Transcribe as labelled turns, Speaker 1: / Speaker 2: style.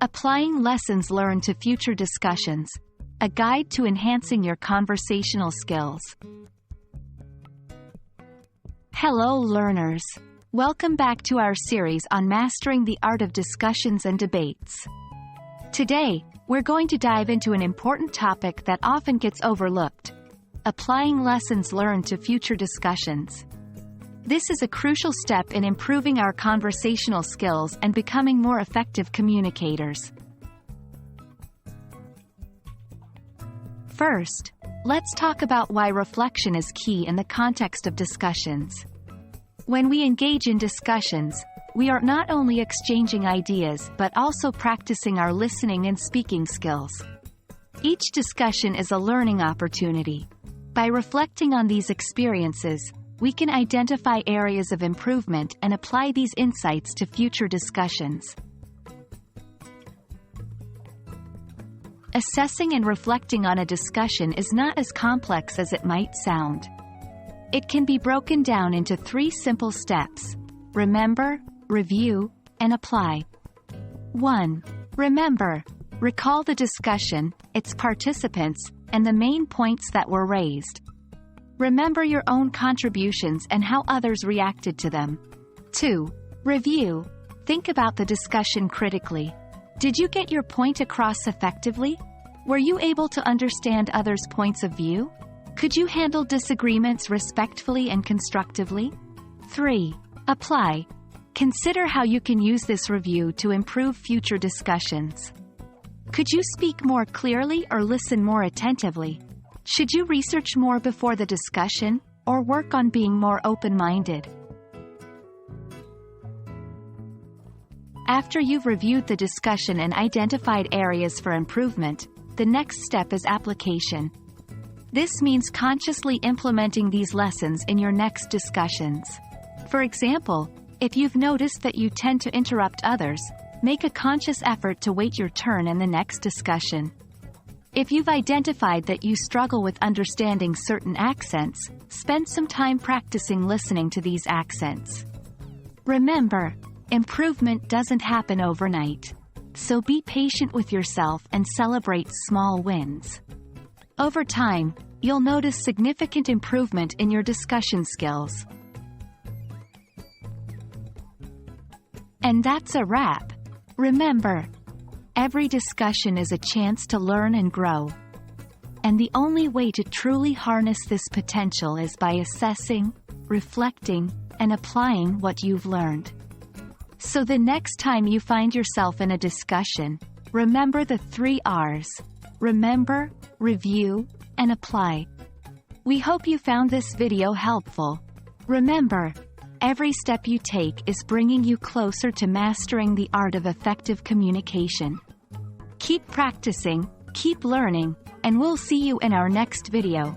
Speaker 1: Applying lessons learned to future discussions. A guide to enhancing your conversational skills. Hello learners. Welcome back to our series on mastering the art of discussions and debates. Today, we're going to dive into an important topic that often gets overlooked: applying lessons learned to future discussions. This is a crucial step in improving our conversational skills and becoming more effective communicators. First, let's talk about why reflection is key in the context of discussions. When we engage in discussions, we are not only exchanging ideas but also practicing our listening and speaking skills. Each discussion is a learning opportunity. By reflecting on these experiences, we can identify areas of improvement and apply these insights to future discussions. Assessing and reflecting on a discussion is not as complex as it might sound. It can be broken down into 3 simple steps: remember, review, and apply. 1. Remember. Recall the discussion, its participants, and the main points that were raised. Remember your own contributions and how others reacted to them. 2. Review. Think about the discussion critically. Did you get your point across effectively? Were you able to understand others' points of view? Could you handle disagreements respectfully and constructively? 3. Apply. Consider how you can use this review to improve future discussions. Could you speak more clearly or listen more attentively? Should you research more before the discussion, or work on being more open-minded? After you've reviewed the discussion and identified areas for improvement, the next step is application. This means consciously implementing these lessons in your next discussions. For example, if you've noticed that you tend to interrupt others, make a conscious effort to wait your turn in the next discussion. If you've identified that you struggle with understanding certain accents, spend some time practicing listening to these accents. Remember, improvement doesn't happen overnight. So be patient with yourself and celebrate small wins. Over time, you'll notice significant improvement in your discussion skills. And that's a wrap. Remember, every discussion is a chance to learn and grow. And the only way to truly harness this potential is by assessing, reflecting, and applying what you've learned. So the next time you find yourself in a discussion, remember the 3 R's: remember, review, and apply. We hope you found this video helpful. Remember, every step you take is bringing you closer to mastering the art of effective communication. Keep practicing, keep learning, and we'll see you in our next video.